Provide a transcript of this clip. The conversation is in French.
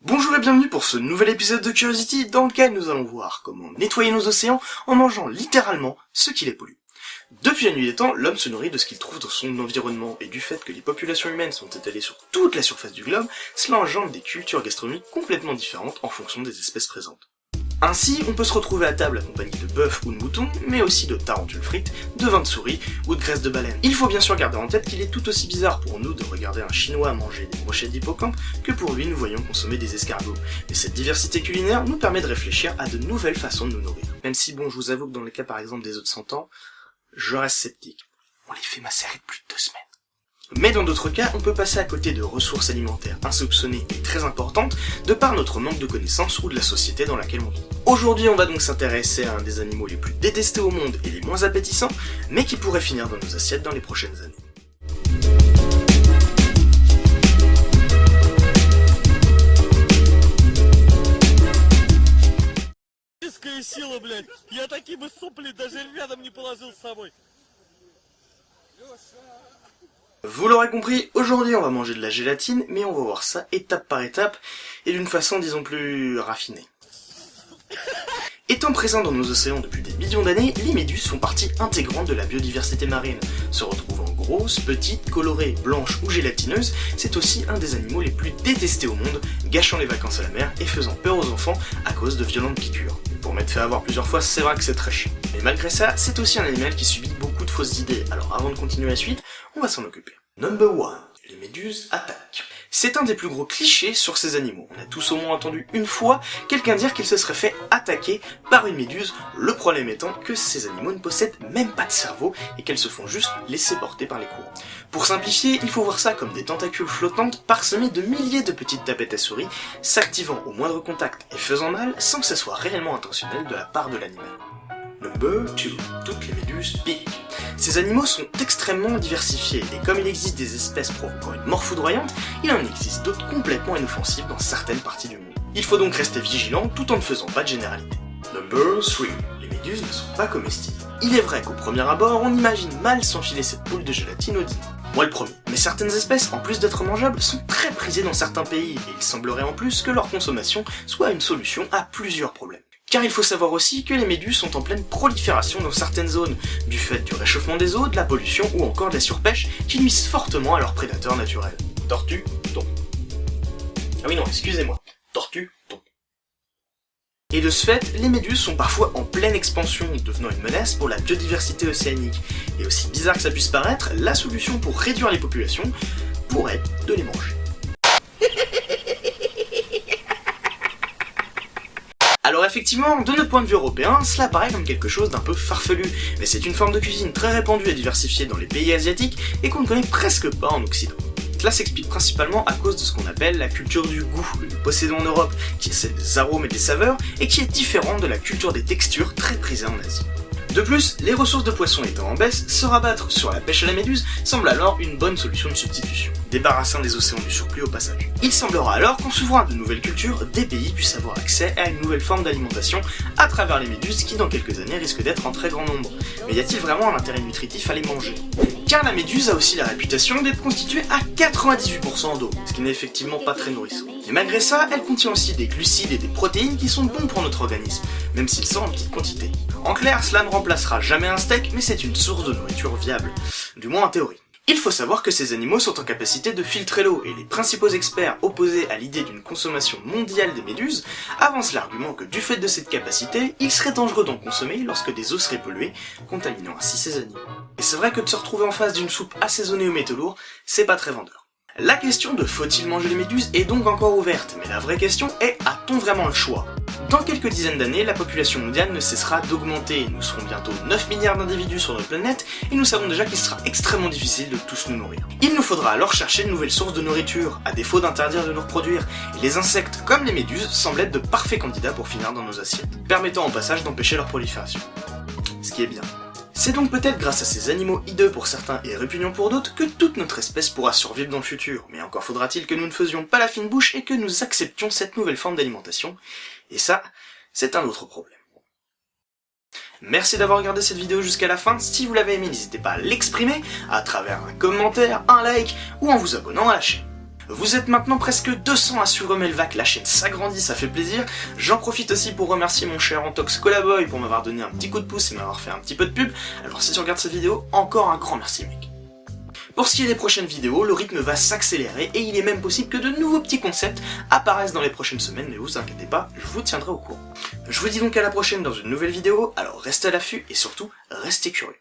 Bonjour et bienvenue pour ce nouvel épisode de Curiosity dans lequel nous allons voir comment nettoyer nos océans en mangeant littéralement ce qui les pollue. Depuis la nuit des temps, l'homme se nourrit de ce qu'il trouve dans son environnement, et du fait que les populations humaines sont étalées sur toute la surface du globe, cela engendre des cultures gastronomiques complètement différentes en fonction des espèces présentes. Ainsi, on peut se retrouver à table accompagné de bœuf ou de mouton, mais aussi de tarentules frites, de vin de souris ou de graisse de baleine. Il faut bien sûr garder en tête qu'il est tout aussi bizarre pour nous de regarder un chinois manger des brochettes d'hippocampe que pour lui nous voyons consommer des escargots. Mais cette diversité culinaire nous permet de réfléchir à de nouvelles façons de nous nourrir. Même si bon, je vous avoue que dans le cas par exemple des œufs de 100 ans, je reste sceptique. On les fait macérer de plus de 2 semaines. Mais dans d'autres cas, on peut passer à côté de ressources alimentaires insoupçonnées et très importantes de par notre manque de connaissances ou de la société dans laquelle on vit. Aujourd'hui, on va donc s'intéresser à un des animaux les plus détestés au monde et les moins appétissants, mais qui pourrait finir dans nos assiettes dans les prochaines années. Сила, блядь. Я такие бы сопли даже рядом не положил с собой. Vous l'aurez compris, aujourd'hui on va manger de la gélatine, mais on va voir ça étape par étape, et d'une façon disons plus raffinée. Étant présents dans nos océans depuis des millions d'années, les méduses font partie intégrante de la biodiversité marine. Se retrouvant grosses, petites, colorées, blanches ou gélatineuses, c'est aussi un des animaux les plus détestés au monde, gâchant les vacances à la mer et faisant peur aux enfants à cause de violentes piqûres. Pour m'être fait avoir plusieurs fois, c'est vrai que c'est très chiant. Mais malgré ça, c'est aussi un animal qui subit beaucoup de fausses idées, alors avant de continuer la suite, on va s'en occuper. Number 1. Les méduses attaquent. C'est un des plus gros clichés sur ces animaux. On a tous au moins entendu une fois quelqu'un dire qu'il se serait fait attaquer par une méduse, le problème étant que ces animaux ne possèdent même pas de cerveau et qu'elles se font juste laisser porter par les courants. Pour simplifier, il faut voir ça comme des tentacules flottantes parsemées de milliers de petites tapettes à souris, s'activant au moindre contact et faisant mal sans que ça soit réellement intentionnel de la part de l'animal. Number 2. Toutes les méduses piquent. Ces animaux sont extrêmement diversifiés, et comme il existe des espèces provoquant une mort foudroyante, il en existe d'autres complètement inoffensives dans certaines parties du monde. Il faut donc rester vigilant tout en ne faisant pas de généralité. Number 3. Les méduses ne sont pas comestibles. Il est vrai qu'au premier abord, on imagine mal s'enfiler cette boule de gélatine au dîner. Moi le premier. Mais certaines espèces, en plus d'être mangeables, sont très prisées dans certains pays, et il semblerait en plus que leur consommation soit une solution à plusieurs problèmes. Car il faut savoir aussi que les méduses sont en pleine prolifération dans certaines zones, du fait du réchauffement des eaux, de la pollution ou encore de la surpêche qui nuisent fortement à leurs prédateurs naturels. Tortue, thon. Ah oui non, excusez-moi. Tortue, thon. Et de ce fait, les méduses sont parfois en pleine expansion, devenant une menace pour la biodiversité océanique. Et aussi bizarre que ça puisse paraître, la solution pour réduire les populations pourrait être de les manger. Alors effectivement, de notre point de vue européen, cela paraît comme quelque chose d'un peu farfelu, mais c'est une forme de cuisine très répandue et diversifiée dans les pays asiatiques et qu'on ne connaît presque pas en Occident. Cela s'explique principalement à cause de ce qu'on appelle la culture du goût que nous possédons en Europe, qui est celle des arômes et des saveurs, et qui est différente de la culture des textures très prisée en Asie. De plus, les ressources de poissons étant en baisse, se rabattre sur la pêche à la méduse semble alors une bonne solution de substitution, débarrassant les océans du surplus au passage. Il semblera alors qu'en s'ouvrant à de nouvelles cultures, des pays puissent avoir accès à une nouvelle forme d'alimentation à travers les méduses qui dans quelques années risquent d'être en très grand nombre. Mais y a-t-il vraiment un intérêt nutritif à les manger ? Car la méduse a aussi la réputation d'être constituée à 98% d'eau, ce qui n'est effectivement pas très nourrissant. Et malgré ça, elle contient aussi des glucides et des protéines qui sont bons pour notre organisme, même s'ils sont en petite quantité. En clair, cela ne remplacera jamais un steak, mais c'est une source de nourriture viable, du moins en théorie. Il faut savoir que ces animaux sont en capacité de filtrer l'eau, et les principaux experts opposés à l'idée d'une consommation mondiale des méduses avancent l'argument que du fait de cette capacité, il serait dangereux d'en consommer lorsque des eaux seraient polluées, contaminant ainsi ces animaux. Et c'est vrai que de se retrouver en face d'une soupe assaisonnée aux métaux lourds, c'est pas très vendeur. La question de faut-il manger les méduses est donc encore ouverte, mais la vraie question est, a-t-on vraiment le choix ? Dans quelques dizaines d'années, la population mondiale ne cessera d'augmenter, nous serons bientôt 9 milliards d'individus sur notre planète, et nous savons déjà qu'il sera extrêmement difficile de tous nous nourrir. Il nous faudra alors chercher de nouvelles sources de nourriture, à défaut d'interdire de nous reproduire, et les insectes, comme les méduses, semblent être de parfaits candidats pour finir dans nos assiettes, permettant au passage d'empêcher leur prolifération. Ce qui est bien. C'est donc peut-être grâce à ces animaux hideux pour certains et répugnants pour d'autres que toute notre espèce pourra survivre dans le futur, mais encore faudra-t-il que nous ne faisions pas la fine bouche et que nous acceptions cette nouvelle forme d'alimentation, et ça, c'est un autre problème. Merci d'avoir regardé cette vidéo jusqu'à la fin. Si vous l'avez aimé, n'hésitez pas à l'exprimer à travers un commentaire, un like ou en vous abonnant à la chaîne. Vous êtes maintenant presque 200 à suivre Melvac, la chaîne s'agrandit, ça fait plaisir. J'en profite aussi pour remercier mon cher Antox Colaboy pour m'avoir donné un petit coup de pouce et m'avoir fait un petit peu de pub. Alors si tu regardes cette vidéo, encore un grand merci mec. Pour ce qui est des prochaines vidéos, le rythme va s'accélérer et il est même possible que de nouveaux petits concepts apparaissent dans les prochaines semaines, mais vous inquiétez pas, je vous tiendrai au courant. Je vous dis donc à la prochaine dans une nouvelle vidéo, alors restez à l'affût et surtout, restez curieux.